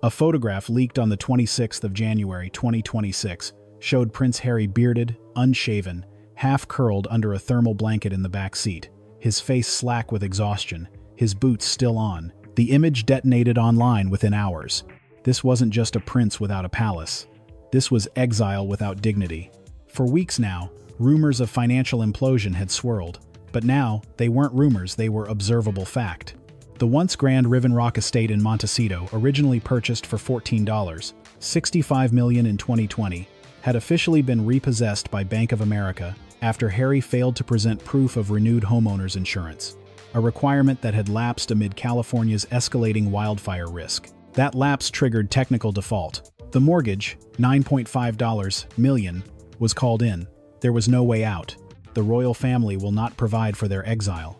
A photograph leaked on the 26th of January 2026 showed Prince Harry bearded, unshaven, half-curled under a thermal blanket in the back seat, his face slack with exhaustion, his boots still on. The image detonated online within hours. This wasn't just a prince without a palace. This was exile without dignity. For weeks now, rumors of financial implosion had swirled, but now they weren't rumors, they were observable fact. The once grand Riven Rock estate in Montecito, originally purchased for $14.65 million in 2020, had officially been repossessed by Bank of America after Harry failed to present proof of renewed homeowners insurance, a requirement that had lapsed amid California's escalating wildfire risk. That lapse triggered technical default. The mortgage, $9.5 million, was called in. There was no way out. The royal family will not provide for their exile.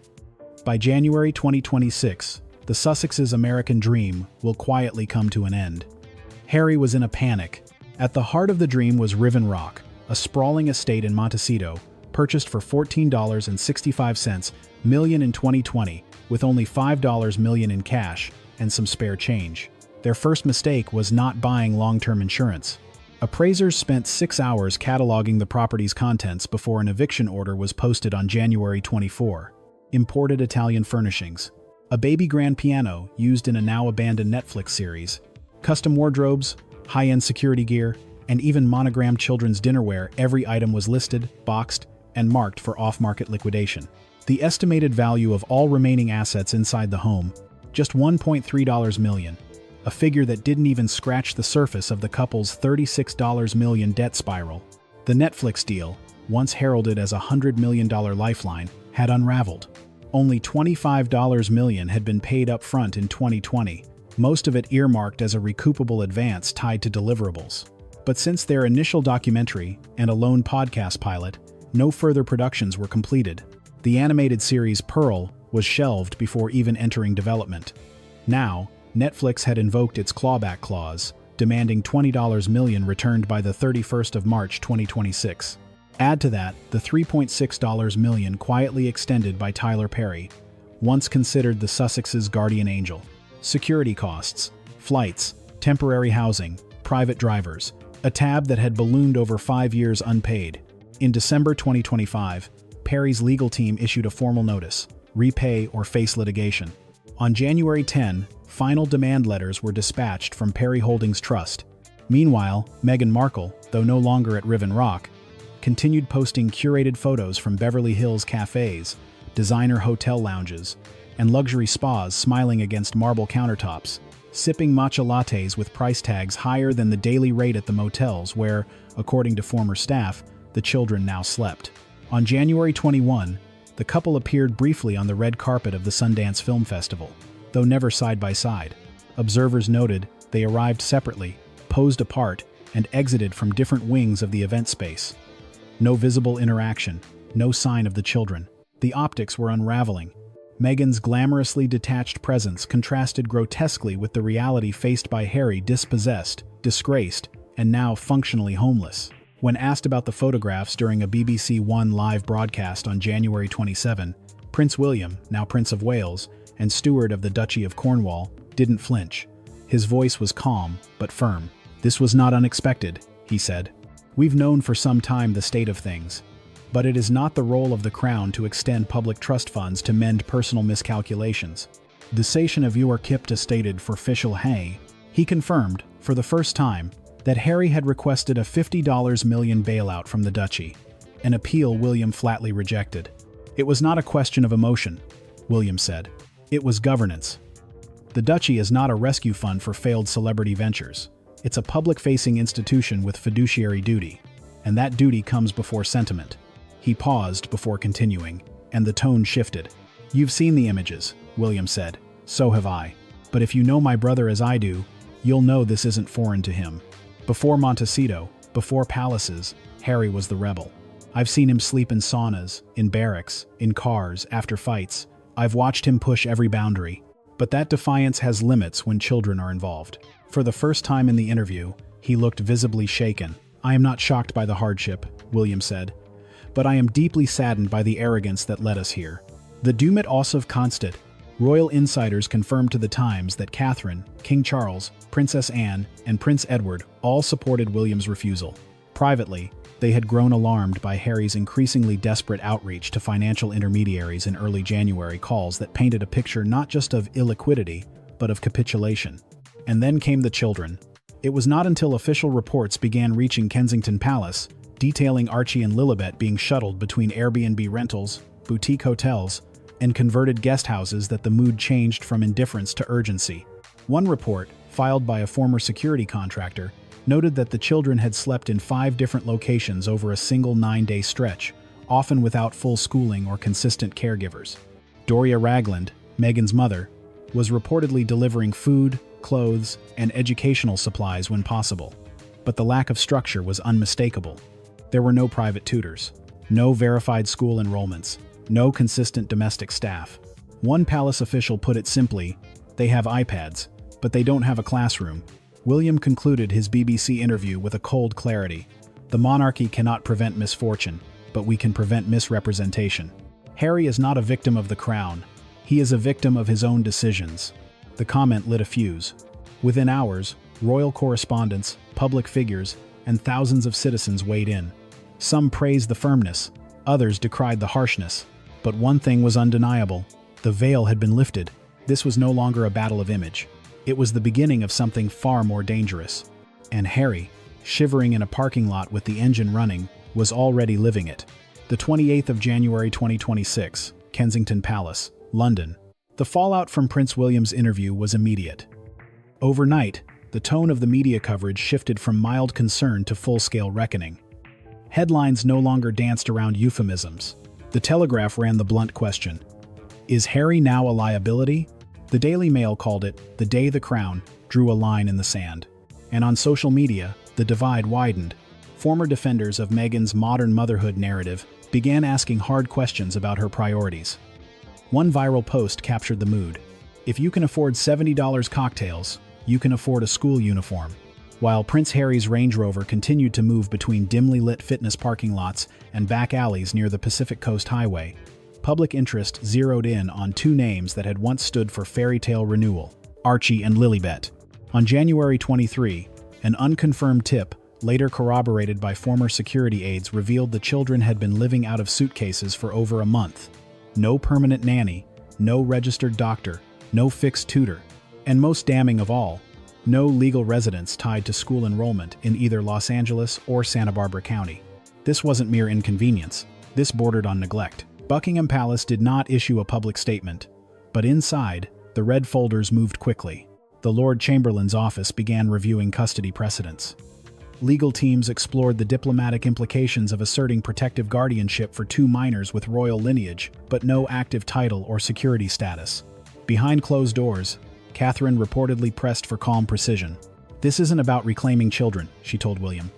By January 2026, the Sussex's American dream will quietly come to an end. Harry was in a panic. At the heart of the dream was Riven Rock, a sprawling estate in Montecito, purchased for $14.65 million in 2020, with only $5 million in cash and some spare change. Their first mistake was not buying long-term insurance. Appraisers spent 6 hours cataloging the property's contents before an eviction order was posted on January 24. Imported Italian furnishings, a baby grand piano used in a now-abandoned Netflix series, custom wardrobes, high-end security gear, and even monogrammed children's dinnerware. Every item was listed, boxed, and marked for off-market liquidation. The estimated value of all remaining assets inside the home, just $1.3 million, a figure that didn't even scratch the surface of the couple's $36 million debt spiral. The Netflix deal, once heralded as a $100 million lifeline, had unraveled. Only $25 million had been paid up front in 2020, most of it earmarked as a recoupable advance tied to deliverables. But since their initial documentary and a lone podcast pilot, no further productions were completed. The animated series Pearl was shelved before even entering development. Now, Netflix had invoked its clawback clause, demanding $20 million returned by the 31st of March 2026. Add to that the $3.6 million quietly extended by Tyler Perry, once considered the Sussex's guardian angel. Security costs, flights, temporary housing, private drivers, a tab that had ballooned over 5 years unpaid. In December 2025, Perry's legal team issued a formal notice: repay or face litigation. On January 10, final demand letters were dispatched from Perry Holdings Trust. Meanwhile, Meghan Markle, though no longer at Riven Rock, continued posting curated photos from Beverly Hills cafes, designer hotel lounges, and luxury spas, smiling against marble countertops, sipping matcha lattes with price tags higher than the daily rate at the motels where, according to former staff, the children now slept. On January 21, the couple appeared briefly on the red carpet of the Sundance Film Festival, though never side by side. Observers noted they arrived separately, posed apart, and exited from different wings of the event space. No visible interaction, no sign of the children. The optics were unraveling. Meghan's glamorously detached presence contrasted grotesquely with the reality faced by Harry, dispossessed, disgraced, and now functionally homeless. When asked about the photographs during a BBC One live broadcast on January 27, Prince William, now Prince of Wales, and steward of the Duchy of Cornwall, didn't flinch. His voice was calm, but firm. "This was not unexpected," he said. "We've known for some time the state of things. But it is not the role of the Crown to extend public trust funds to mend personal miscalculations. The station of you are kept stated for official hay." He confirmed, for the first time, that Harry had requested a $50 million bailout from the Duchy, an appeal William flatly rejected. "It was not a question of emotion," William said. "It was governance. The Duchy is not a rescue fund for failed celebrity ventures. It's a public-facing institution with fiduciary duty, and that duty comes before sentiment." He paused before continuing, and the tone shifted. "You've seen the images," William said. "So have I. But if you know my brother as I do, you'll know this isn't foreign to him. Before Montecito, before palaces, Harry was the rebel. I've seen him sleep in saunas, in barracks, in cars, after fights. I've watched him push every boundary. But that defiance has limits when children are involved." For the first time in the interview, he looked visibly shaken. "I am not shocked by the hardship," William said. "But I am deeply saddened by the arrogance that led us here. The Dumet also constant," Royal insiders confirmed to the Times that Catherine, King Charles, Princess Anne, and Prince Edward all supported William's refusal. Privately, they had grown alarmed by Harry's increasingly desperate outreach to financial intermediaries in early January calls that painted a picture not just of illiquidity, but of capitulation. And then came the children. It was not until official reports began reaching Kensington Palace, detailing Archie and Lilibeth being shuttled between Airbnb rentals, boutique hotels, and converted guest houses that the mood changed from indifference to urgency. One report, filed by a former security contractor, noted that the children had slept in 5 different locations over a single 9-day stretch, often without full schooling or consistent caregivers. Doria Ragland, Meghan's mother, was reportedly delivering food, clothes, and educational supplies when possible. But the lack of structure was unmistakable. There were no private tutors, no verified school enrollments, no consistent domestic staff. One palace official put it simply, "They have iPads, but they don't have a classroom." William concluded his BBC interview with a cold clarity. "The monarchy cannot prevent misfortune, but we can prevent misrepresentation." Harry is not a victim of the crown. He is a victim of his own decisions. The comment lit a fuse. Within hours, royal correspondents, public figures, and thousands of citizens weighed in. Some praised the firmness, others decried the harshness. But one thing was undeniable. The veil had been lifted. This was no longer a battle of image. It was the beginning of something far more dangerous. And Harry, shivering in a parking lot with the engine running, was already living it. The 28th of January 2026, Kensington Palace, London. The fallout from Prince William's interview was immediate. Overnight, the tone of the media coverage shifted from mild concern to full-scale reckoning. Headlines no longer danced around euphemisms. The Telegraph ran the blunt question: is Harry now a liability? The Daily Mail called it, "The day the Crown drew a line in the sand." And on social media, the divide widened. Former defenders of Meghan's modern motherhood narrative began asking hard questions about her priorities. One viral post captured the mood. "If you can afford $70 cocktails, you can afford a school uniform." While Prince Harry's Range Rover continued to move between dimly lit fitness parking lots and back alleys near the Pacific Coast Highway, public interest zeroed in on 2 names that had once stood for fairy tale renewal: Archie and Lilibeth. On January 23, an unconfirmed tip, later corroborated by former security aides, revealed the children had been living out of suitcases for over a month. No permanent nanny, no registered doctor, no fixed tutor, and most damning of all, no legal residence tied to school enrollment in either Los Angeles or Santa Barbara County. This wasn't mere inconvenience. This bordered on neglect. Buckingham Palace did not issue a public statement, but inside, the red folders moved quickly. The Lord Chamberlain's office began reviewing custody precedents. Legal teams explored the diplomatic implications of asserting protective guardianship for 2 minors with royal lineage, but no active title or security status. Behind closed doors, Catherine reportedly pressed for calm precision. "This isn't about reclaiming children," she told William.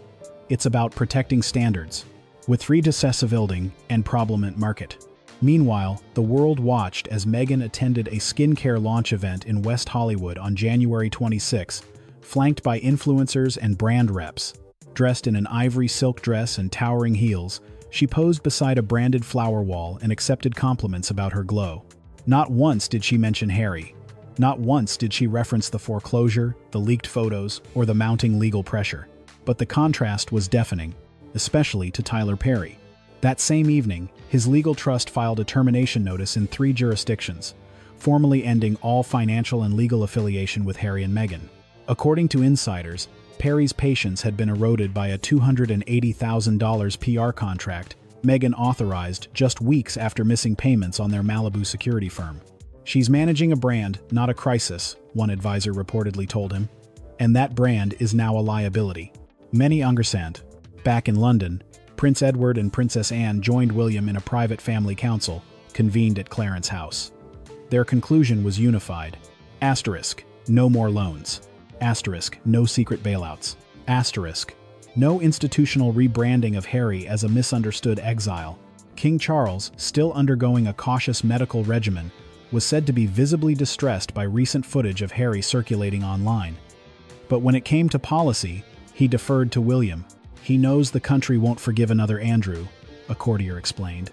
"It's about protecting standards, with 3 decisively and problematic market." Meanwhile, the world watched as Meghan attended a skincare launch event in West Hollywood on January 26, flanked by influencers and brand reps. Dressed in an ivory silk dress and towering heels, she posed beside a branded flower wall and accepted compliments about her glow. Not once did she mention Harry. Not once did she reference the foreclosure, the leaked photos, or the mounting legal pressure. But the contrast was deafening, especially to Tyler Perry. That same evening, his legal trust filed a termination notice in 3 jurisdictions, formally ending all financial and legal affiliation with Harry and Meghan. According to insiders, Perry's patience had been eroded by a $280,000 PR contract Meghan authorized just weeks after missing payments on their Malibu security firm. "She's managing a brand, not a crisis," one advisor reportedly told him. "And that brand is now a liability." Many understand. Back in London, Prince Edward and Princess Anne joined William in a private family council, convened at Clarence House. Their conclusion was unified. Asterisk, no more loans. Asterisk, no secret bailouts. Asterisk, no institutional rebranding of Harry as a misunderstood exile. King Charles, still undergoing a cautious medical regimen, was said to be visibly distressed by recent footage of Harry circulating online. But when it came to policy, he deferred to William. "He knows the country won't forgive another Andrew," a courtier explained.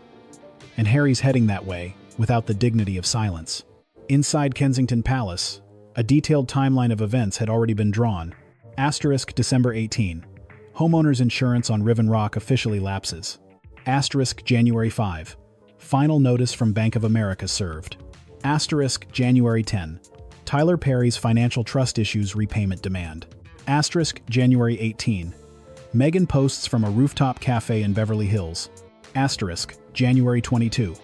"And Harry's heading that way, without the dignity of silence." Inside Kensington Palace, a detailed timeline of events had already been drawn. Asterisk December 18. Homeowners insurance on Riven Rock officially lapses. Asterisk January 5. Final notice from Bank of America served. Asterisk January 10. Tyler Perry's financial trust issues repayment demand. Asterisk January 18. Meghan posts from a rooftop cafe in Beverly Hills. Asterisk January 22.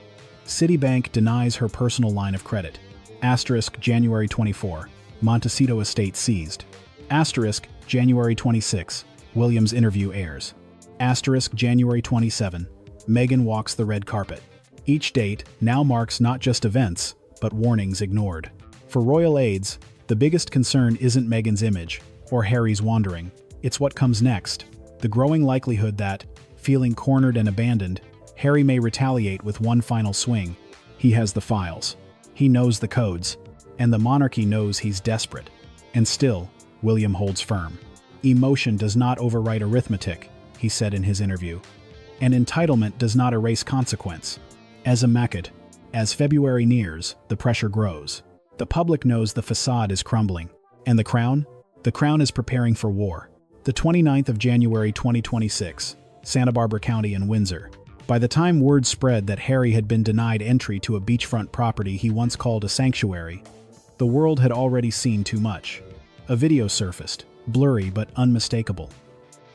Citibank denies her personal line of credit. Asterisk January 24. Montecito estate seized. Asterisk January 26. Williams interview airs. Asterisk January 27. Meghan walks the red carpet. Each date now marks not just events, but warnings ignored. For royal aides, the biggest concern isn't Meghan's image or Harry's wandering. It's what comes next. The growing likelihood that, feeling cornered and abandoned, Harry may retaliate with one final swing. He has the files. He knows the codes. And the monarchy knows he's desperate. And still, William holds firm. Emotion does not overwrite arithmetic, he said in his interview. And entitlement does not erase consequence. As a Mackett, as February nears, the pressure grows. The public knows the facade is crumbling. And the Crown? The Crown is preparing for war. The 29th of January 2026, Santa Barbara County and Windsor. By the time word spread that Harry had been denied entry to a beachfront property he once called a sanctuary, the world had already seen too much. A video surfaced, blurry but unmistakable.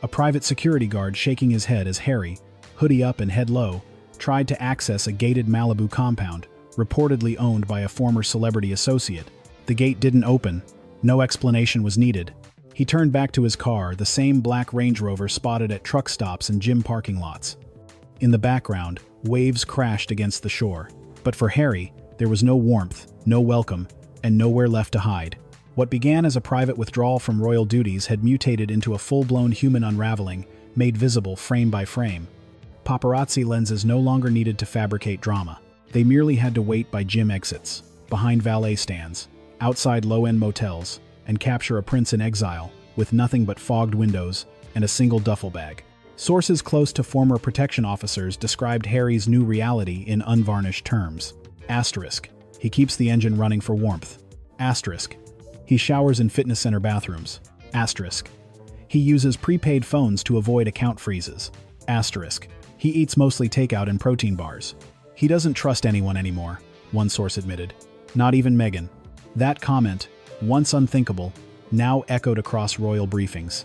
A private security guard shaking his head as Harry, hoodie up and head low, tried to access a gated Malibu compound, reportedly owned by a former celebrity associate. The gate didn't open. No explanation was needed. He turned back to his car, the same black Range Rover spotted at truck stops and gym parking lots. In the background, waves crashed against the shore. But for Harry, there was no warmth, no welcome, and nowhere left to hide. What began as a private withdrawal from royal duties had mutated into a full-blown human unraveling, made visible frame by frame. Paparazzi lenses no longer needed to fabricate drama. They merely had to wait by gym exits, behind valet stands, outside low-end motels, and capture a prince in exile, with nothing but fogged windows and a single duffel bag. Sources close to former protection officers described Harry's new reality in unvarnished terms. Asterisk. He keeps the engine running for warmth. Asterisk. He showers in fitness center bathrooms. Asterisk. He uses prepaid phones to avoid account freezes. Asterisk. He eats mostly takeout and protein bars. He doesn't trust anyone anymore, one source admitted. Not even Meghan. That comment, once unthinkable, now echoed across royal briefings.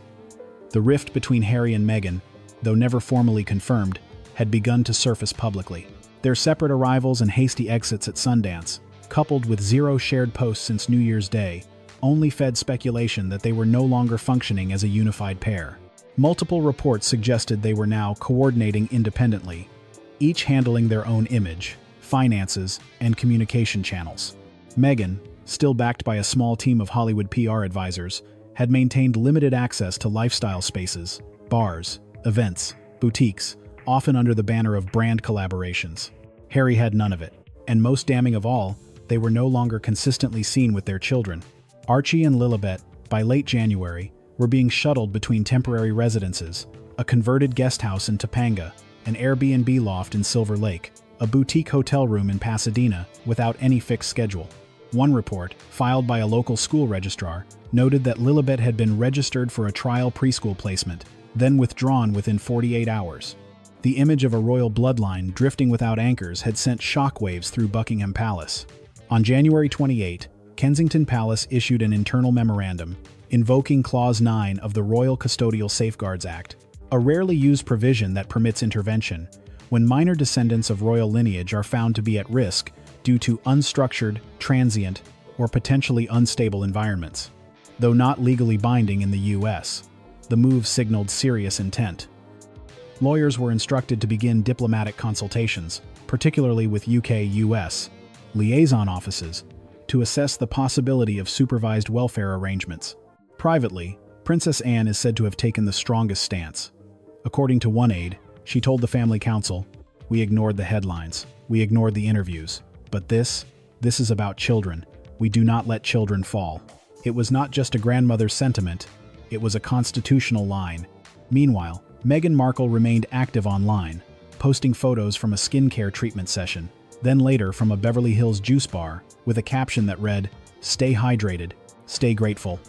The rift between Harry and Meghan, though never formally confirmed, had begun to surface publicly. Their separate arrivals and hasty exits at Sundance, coupled with zero shared posts since New Year's Day, only fed speculation that they were no longer functioning as a unified pair. Multiple reports suggested they were now coordinating independently, each handling their own image, finances, and communication channels. Meghan, still backed by a small team of Hollywood PR advisors, had maintained limited access to lifestyle spaces, bars, events, boutiques, often under the banner of brand collaborations. Harry had none of it, and most damning of all, they were no longer consistently seen with their children. Archie and Lilibeth, by late January, were being shuttled between temporary residences, a converted guest house in Topanga, an Airbnb loft in Silver Lake, a boutique hotel room in Pasadena, without any fixed schedule. One report, filed by a local school registrar, noted that Lilibeth had been registered for a trial preschool placement, then withdrawn within 48 hours. The image of a royal bloodline drifting without anchors had sent shockwaves through Buckingham Palace. On January 28, Kensington Palace issued an internal memorandum, invoking Clause 9 of the Royal Custodial Safeguards Act, a rarely used provision that permits intervention when minor descendants of royal lineage are found to be at risk due to unstructured, transient, or potentially unstable environments. Though not legally binding in the U.S., the move signaled serious intent. Lawyers were instructed to begin diplomatic consultations, particularly with UK-US liaison offices, to assess the possibility of supervised welfare arrangements. Privately, Princess Anne is said to have taken the strongest stance. According to one aide, she told the family council, "We ignored the headlines, we ignored the interviews, but this is about children. We do not let children fall." It was not just a grandmother's sentiment, it was a constitutional line. Meanwhile, Meghan Markle remained active online, posting photos from a skincare treatment session, Then later from a Beverly Hills juice bar, with a caption that read, "Stay hydrated, stay grateful."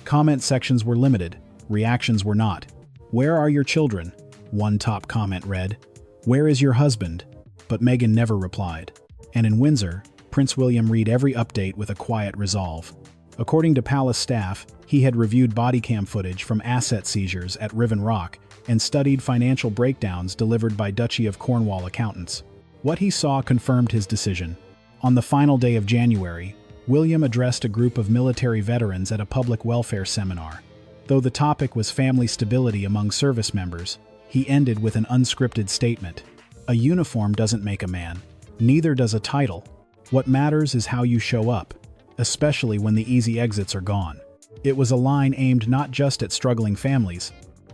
Comment sections were limited, reactions were not. "Where are your children?" one top comment read. "Where is your husband?" But Meghan never replied. And in Windsor, Prince William read every update with a quiet resolve. According to palace staff, he had reviewed body cam footage from asset seizures at Riven Rock and studied financial breakdowns delivered by Duchy of Cornwall accountants. What he saw confirmed his decision. On the final day of January, William addressed a group of military veterans at a public welfare seminar. Though the topic was family stability among service members, he ended with an unscripted statement. "A uniform doesn't make a man. Neither does a title. What matters is how you show up, especially when the easy exits are gone." It was a line aimed not just at struggling families,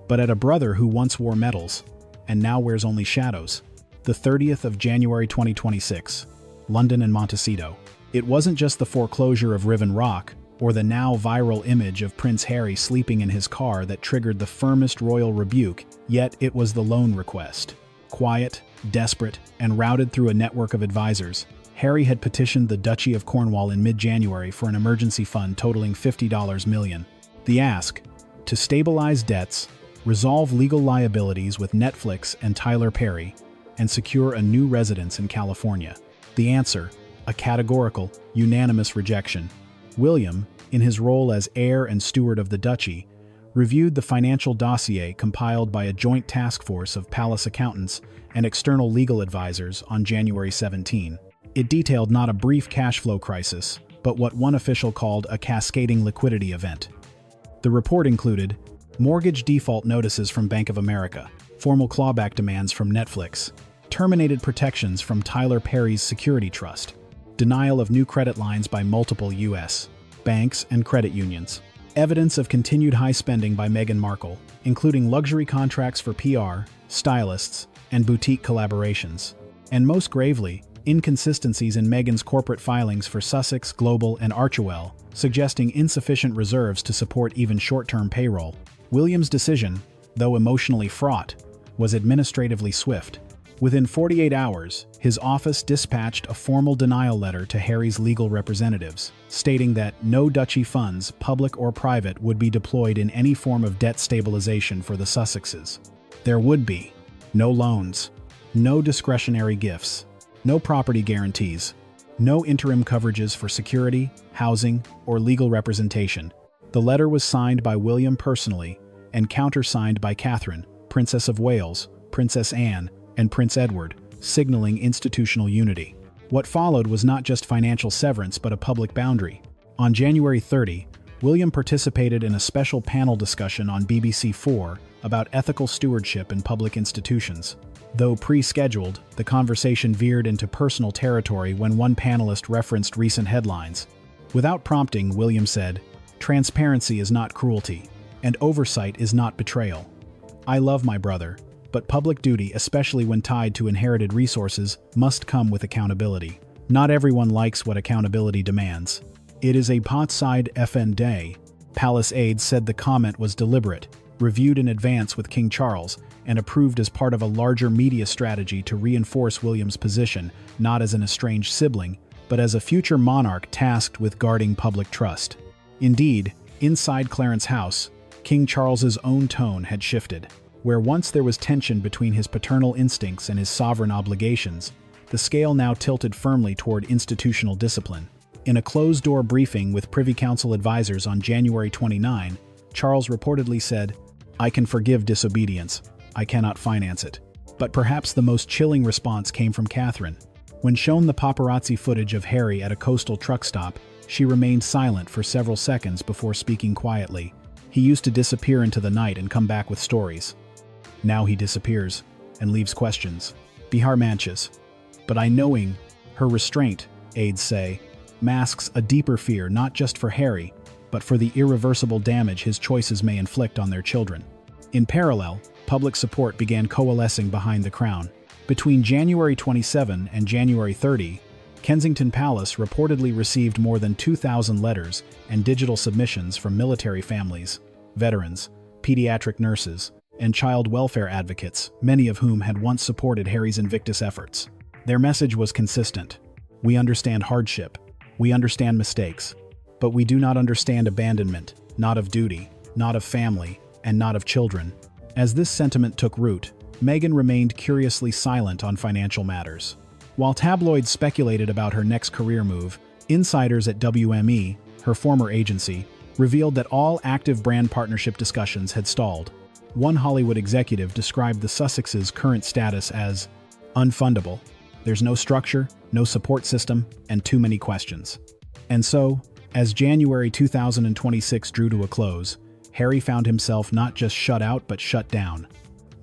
but at a brother who once wore medals, and now wears only shadows. The 30th of January 2026, London and Montecito. It wasn't just the foreclosure of Riven Rock, or the now viral image of Prince Harry sleeping in his car that triggered the firmest royal rebuke, yet it was the loan request. Quiet, desperate, and routed through a network of advisors, Harry had petitioned the Duchy of Cornwall in mid-January for an emergency fund totaling $50 million. The ask: to stabilize debts, resolve legal liabilities with Netflix and Tyler Perry, and secure a new residence in California. The answer: a categorical, unanimous rejection. William, in his role as heir and steward of the duchy, reviewed the financial dossier compiled by a joint task force of palace accountants and external legal advisors on January 17. It detailed not a brief cash flow crisis, but what one official called a cascading liquidity event. The report included mortgage default notices from Bank of America, formal clawback demands from Netflix, terminated protections from Tyler Perry's security trust, denial of new credit lines by multiple U.S. banks and credit unions, evidence of continued high spending by Meghan Markle, including luxury contracts for PR, stylists, and boutique collaborations, and most gravely, inconsistencies in Meghan's corporate filings for Sussex, Global, and ARCHIE, suggesting insufficient reserves to support even short-term payroll. William's decision, though emotionally fraught, was administratively swift. Within 48 hours, his office dispatched a formal denial letter to Harry's legal representatives, stating that no duchy funds, public or private, would be deployed in any form of debt stabilization for the Sussexes. There would be no loans, no discretionary gifts, no property guarantees, no interim coverages for security, housing, or legal representation. The letter was signed by William personally and countersigned by Catherine, Princess of Wales, Princess Anne, and Prince Edward, signaling institutional unity. What followed was not just financial severance but a public boundary. On January 30, William participated in a special panel discussion on BBC4 about ethical stewardship in public institutions. Though pre-scheduled, the conversation veered into personal territory when one panelist referenced recent headlines. Without prompting, William said, "Transparency is not cruelty, and oversight is not betrayal. I love my brother, but public duty, especially when tied to inherited resources, must come with accountability. Not everyone likes what accountability demands. It is a pot-side FN day." Palace aides said the comment was deliberate, reviewed in advance with King Charles, and approved as part of a larger media strategy to reinforce William's position, not as an estranged sibling, but as a future monarch tasked with guarding public trust. Indeed, inside Clarence House, King Charles's own tone had shifted. Where once there was tension between his paternal instincts and his sovereign obligations, the scale now tilted firmly toward institutional discipline. In a closed-door briefing with Privy Council advisors on January 29, Charles reportedly said, "I can forgive disobedience. I cannot finance it." But perhaps the most chilling response came from Catherine. When shown the paparazzi footage of Harry at a coastal truck stop, she remained silent for several seconds before speaking quietly. "He used to disappear into the night and come back with stories. Now he disappears and leaves questions. Bihar Manchas. But I knowing," her restraint, aides say, masks a deeper fear not just for Harry, but for the irreversible damage his choices may inflict on their children. In parallel, public support began coalescing behind the crown. Between January 27 and January 30, Kensington Palace reportedly received more than 2,000 letters and digital submissions from military families, veterans, pediatric nurses, and child welfare advocates, many of whom had once supported Harry's Invictus efforts. Their message was consistent. We understand hardship. We understand mistakes. But we do not understand abandonment, not of duty, not of family, and not of children. As this sentiment took root, Meghan remained curiously silent on financial matters. While tabloids speculated about her next career move, insiders at WME, her former agency, revealed that all active brand partnership discussions had stalled. One Hollywood executive described the Sussexes' current status as unfundable. There's no structure, no support system, and too many questions. And so, as January 2026 drew to a close, Harry found himself not just shut out but shut down.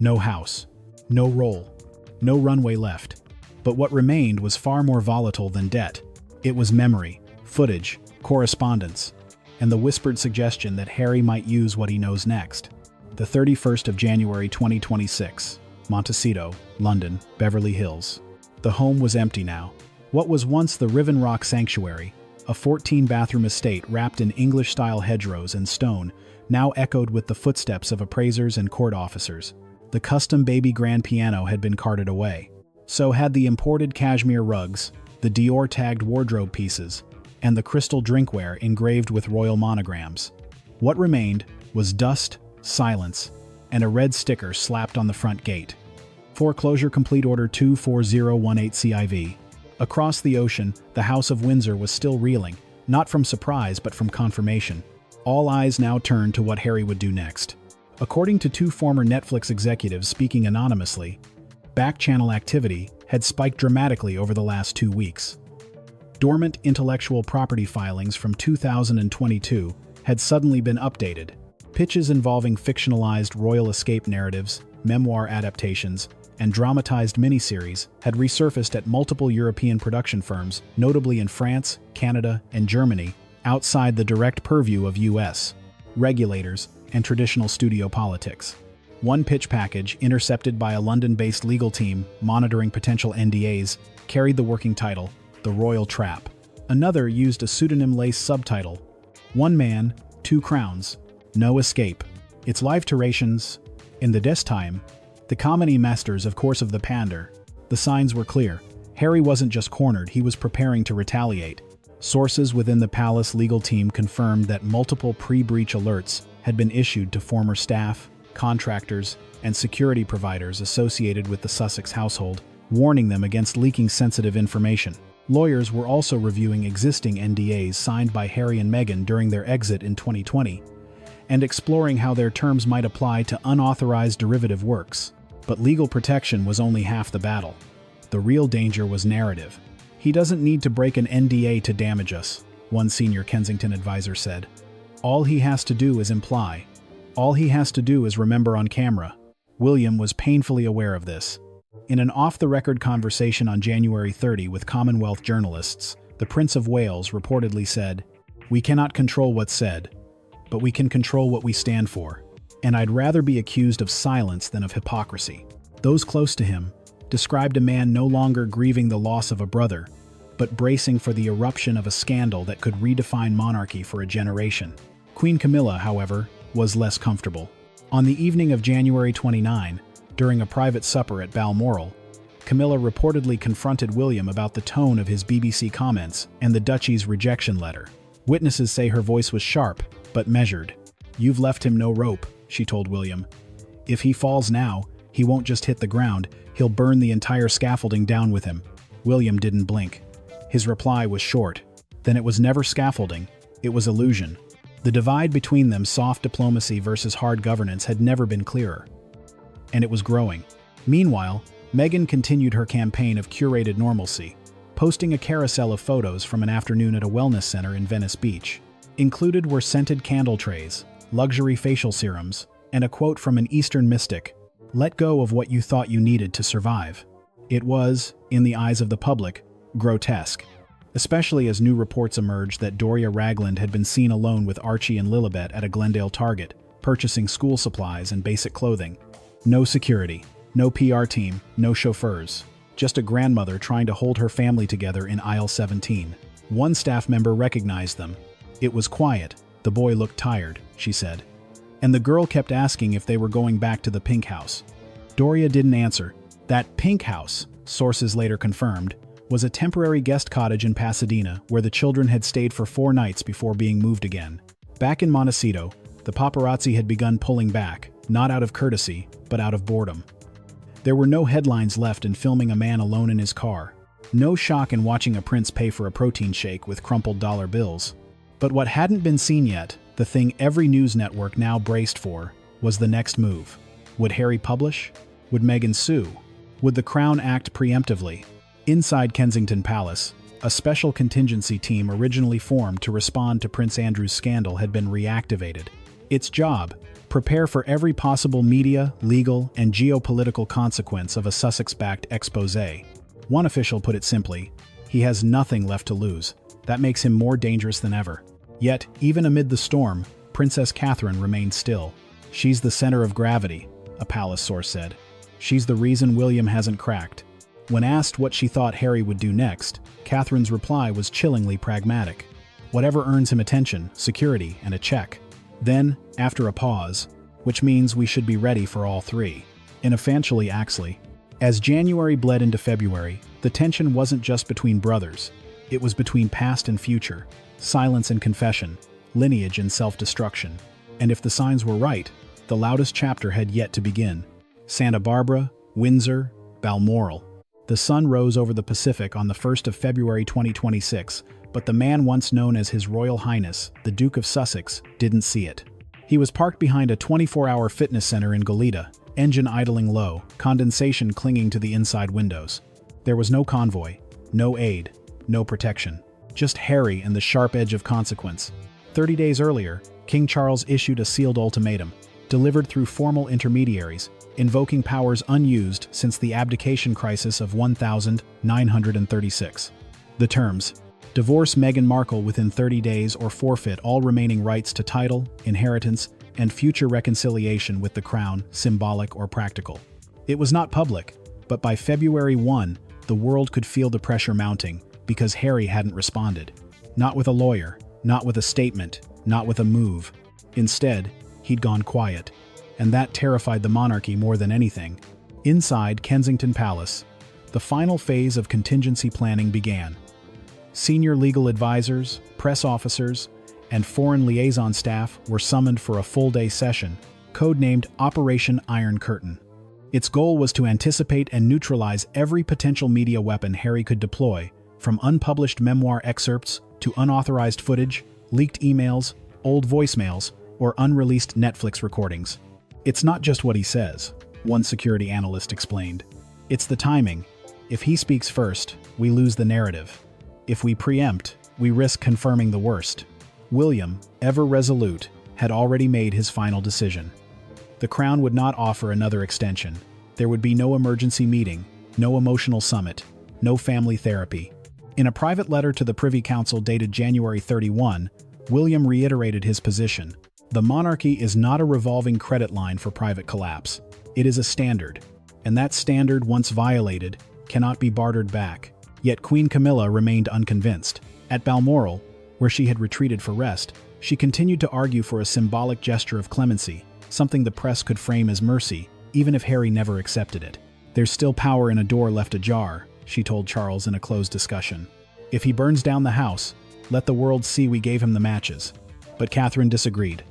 No house, no role, no runway left. But what remained was far more volatile than debt. It was memory, footage, correspondence, and the whispered suggestion that Harry might use what he knows next. The 31st of January 2026, Montecito, London, Beverly Hills. The home was empty now. What was once the Riven Rock Sanctuary, a 14-bathroom estate wrapped in English-style hedgerows and stone, now echoed with the footsteps of appraisers and court officers. The custom baby grand piano had been carted away. So had the imported cashmere rugs, the Dior-tagged wardrobe pieces, and the crystal drinkware engraved with royal monograms. What remained was dust, silence, and a red sticker slapped on the front gate. Foreclosure complete order 24018 CIV. Across the ocean, the House of Windsor was still reeling, not from surprise but from confirmation. All eyes now turned to what Harry would do next. According to two former Netflix executives speaking anonymously, back-channel activity had spiked dramatically over the last 2 weeks. Dormant intellectual property filings from 2022 had suddenly been updated. Pitches involving fictionalized royal escape narratives, memoir adaptations, and dramatized miniseries had resurfaced at multiple European production firms, notably in France, Canada, and Germany, outside the direct purview of US regulators and traditional studio politics. One pitch package, intercepted by a London-based legal team monitoring potential NDAs, carried the working title, The Royal Trap. Another used a pseudonym-laced subtitle, One Man, Two Crowns, No Escape. Its live iterations, in the daytime, the comedy masters of course of the pander. The signs were clear. Harry wasn't just cornered, he was preparing to retaliate. Sources within the palace legal team confirmed that multiple pre-breach alerts had been issued to former staff, contractors, and security providers associated with the Sussex household, warning them against leaking sensitive information. Lawyers were also reviewing existing NDAs signed by Harry and Meghan during their exit in 2020, and exploring how their terms might apply to unauthorized derivative works. But legal protection was only half the battle. The real danger was narrative. He doesn't need to break an NDA to damage us, one senior Kensington advisor said. All he has to do is imply. All he has to do is remember on camera. William was painfully aware of this. In an off-the-record conversation on January 30 with Commonwealth journalists, the Prince of Wales reportedly said, "We cannot control what's said, but we can control what we stand for. And I'd rather be accused of silence than of hypocrisy." Those close to him described a man no longer grieving the loss of a brother, but bracing for the eruption of a scandal that could redefine monarchy for a generation. Queen Camilla, however, was less comfortable. On the evening of January 29, during a private supper at Balmoral, Camilla reportedly confronted William about the tone of his BBC comments and the Duchy's rejection letter. Witnesses say her voice was sharp, but measured. "You've left him no rope," she told William. "If he falls now, he won't just hit the ground, he'll burn the entire scaffolding down with him." William didn't blink. His reply was short. Then it was never scaffolding, it was illusion. The divide between them, soft diplomacy versus hard governance, had never been clearer. And it was growing. Meanwhile, Meghan continued her campaign of curated normalcy, posting a carousel of photos from an afternoon at a wellness center in Venice Beach. Included were scented candle trays, luxury facial serums, and a quote from an Eastern mystic, "Let go of what you thought you needed to survive." It was, in the eyes of the public, grotesque, especially as new reports emerged that Doria Ragland had been seen alone with Archie and Lilibeth at a Glendale Target, purchasing school supplies and basic clothing. No security, no PR team, no chauffeurs, just a grandmother trying to hold her family together in aisle 17. One staff member recognized them. "It was quiet, the boy looked tired," she said. And the girl kept asking if they were going back to the pink house. Doria didn't answer. "That pink house," sources later confirmed, was a temporary guest cottage in Pasadena where the children had stayed for 4 nights before being moved again. Back in Montecito, the paparazzi had begun pulling back, not out of courtesy, but out of boredom. There were no headlines left in filming a man alone in his car. No shock in watching a prince pay for a protein shake with crumpled dollar bills. But what hadn't been seen yet, the thing every news network now braced for, was the next move. Would Harry publish? Would Meghan sue? Would the Crown act preemptively? Inside Kensington Palace, a special contingency team originally formed to respond to Prince Andrew's scandal had been reactivated. Its job: prepare for every possible media, legal, and geopolitical consequence of a Sussex-backed exposé. One official put it simply, he has nothing left to lose. That makes him more dangerous than ever. Yet, even amid the storm, Princess Catherine remained still. She's the center of gravity, a palace source said. She's the reason William hasn't cracked. When asked what she thought Harry would do next, Catherine's reply was chillingly pragmatic. Whatever earns him attention, security, and a check. Then, after a pause, which means we should be ready for all three. Infantilely Axley. As January bled into February, the tension wasn't just between brothers. It was between past and future, silence and confession, lineage and self-destruction. And if the signs were right, the loudest chapter had yet to begin. Santa Barbara, Windsor, Balmoral. The sun rose over the Pacific on the 1st of February 2026, but the man once known as His Royal Highness, the Duke of Sussex, didn't see it. He was parked behind a 24-hour fitness center in Goleta, engine idling low, condensation clinging to the inside windows. There was no convoy, no aid, no protection. Just Harry and the sharp edge of consequence. 30 days earlier, King Charles issued a sealed ultimatum, delivered through formal intermediaries, invoking powers unused since the abdication crisis of 1936. The terms: divorce Meghan Markle within 30 days or forfeit all remaining rights to title, inheritance, and future reconciliation with the Crown, symbolic or practical. It was not public, but by February 1, the world could feel the pressure mounting because Harry hadn't responded. Not with a lawyer, not with a statement, not with a move. Instead, he'd gone quiet. And that terrified the monarchy more than anything. Inside Kensington Palace, the final phase of contingency planning began. Senior legal advisors, press officers, and foreign liaison staff were summoned for a full-day session, codenamed Operation Iron Curtain. Its goal was to anticipate and neutralize every potential media weapon Harry could deploy, from unpublished memoir excerpts to unauthorized footage, leaked emails, old voicemails, or unreleased Netflix recordings. It's not just what he says, one security analyst explained. It's the timing. If he speaks first, we lose the narrative. If we preempt, we risk confirming the worst. William, ever resolute, had already made his final decision. The Crown would not offer another extension. There would be no emergency meeting, no emotional summit, no family therapy. In a private letter to the Privy Council dated January 31, William reiterated his position. The monarchy is not a revolving credit line for private collapse. It is a standard, and that standard, once violated, cannot be bartered back. Yet Queen Camilla remained unconvinced. At Balmoral, where she had retreated for rest, she continued to argue for a symbolic gesture of clemency, something the press could frame as mercy, even if Harry never accepted it. There's still power in a door left ajar, she told Charles in a closed discussion. If he burns down the house, let the world see we gave him the matches. But Catherine disagreed.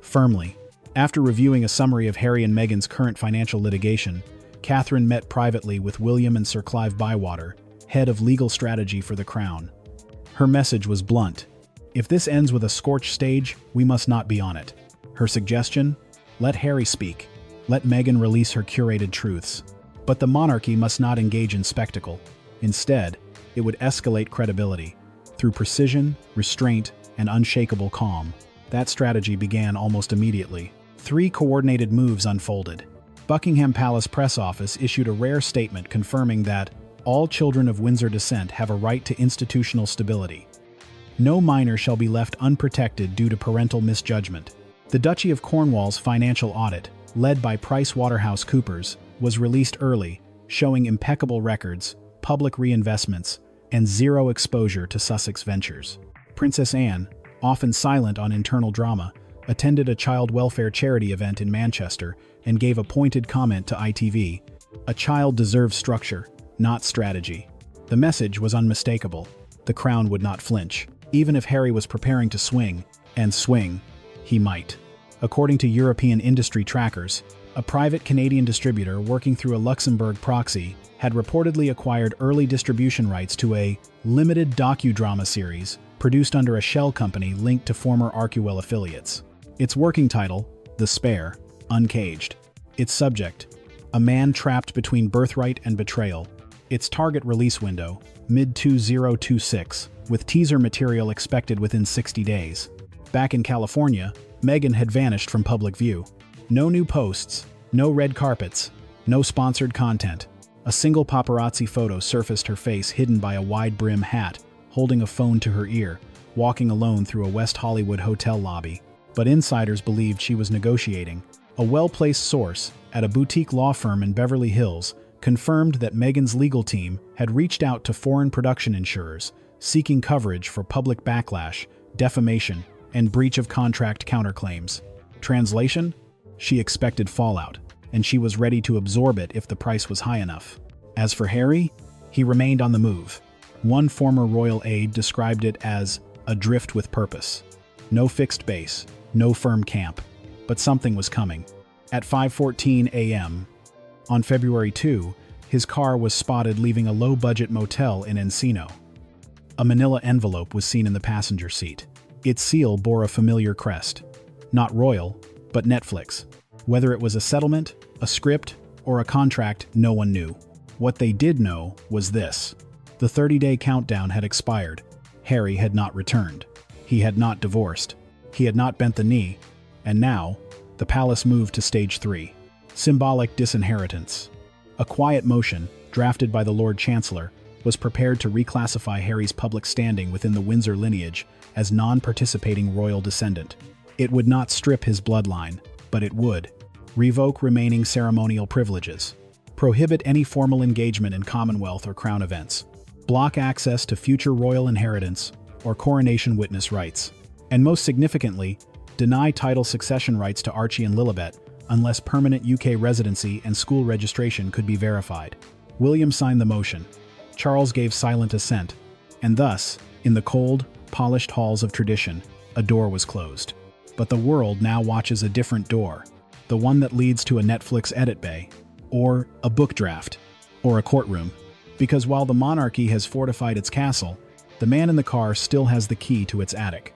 Firmly. After reviewing a summary of Harry and Meghan's current financial litigation, Catherine met privately with William and Sir Clive Bywater, head of legal strategy for the Crown. Her message was blunt. If this ends with a scorched stage, we must not be on it. Her suggestion? Let Harry speak. Let Meghan release her curated truths. But the monarchy must not engage in spectacle. Instead, it would escalate credibility through precision, restraint, and unshakable calm. That strategy began almost immediately. 3 coordinated moves unfolded. Buckingham Palace press office issued a rare statement confirming that all children of Windsor descent have a right to institutional stability. No minor shall be left unprotected due to parental misjudgment. The Duchy of Cornwall's financial audit, led by PricewaterhouseCoopers, was released early, showing impeccable records, public reinvestments, and zero exposure to Sussex ventures. Princess Anne, often silent on internal drama, attended a child welfare charity event in Manchester and gave a pointed comment to ITV. A child deserves structure, not strategy. The message was unmistakable. The crown would not flinch. Even if Harry was preparing to swing, and swing, he might. According to European industry trackers, a private Canadian distributor working through a Luxembourg proxy had reportedly acquired early distribution rights to a limited docudrama series produced under a shell company linked to former ARCHIE affiliates. Its working title, The Spare, Uncaged. Its subject, a man trapped between birthright and betrayal. Its target release window, mid-2026, with teaser material expected within 60 days. Back in California, Meghan had vanished from public view. No new posts, no red carpets, no sponsored content. A single paparazzi photo surfaced her face hidden by a wide-brim hat, holding a phone to her ear, walking alone through a West Hollywood hotel lobby. But insiders believed she was negotiating. A well-placed source at a boutique law firm in Beverly Hills confirmed that Meghan's legal team had reached out to foreign production insurers, seeking coverage for public backlash, defamation, and breach of contract counterclaims. Translation? She expected fallout, and she was ready to absorb it if the price was high enough. As for Harry, he remained on the move. One former royal aide described it as adrift with purpose. No fixed base, no firm camp, but something was coming. At 5:14 a.m. on February 2, his car was spotted leaving a low-budget motel in Encino. A manila envelope was seen in the passenger seat. Its seal bore a familiar crest. Not royal, but Netflix. Whether it was a settlement, a script, or a contract, no one knew. What they did know was this. The 30-day countdown had expired. Harry had not returned. He had not divorced. He had not bent the knee. And now, the palace moved to stage 3. Symbolic disinheritance. A quiet motion, drafted by the Lord Chancellor, was prepared to reclassify Harry's public standing within the Windsor lineage as non-participating royal descendant. It would not strip his bloodline, but it would revoke remaining ceremonial privileges, prohibit any formal engagement in Commonwealth or Crown events, block access to future royal inheritance or coronation witness rights, and most significantly, deny title succession rights to Archie and Lilibeth unless permanent UK residency and school registration could be verified. William signed the motion. Charles gave silent assent, and thus, in the cold, polished halls of tradition, a door was closed. But the world now watches a different door, the one that leads to a Netflix edit bay, or a book draft, or a courtroom. Because while the monarchy has fortified its castle, the man in the car still has the key to its attic.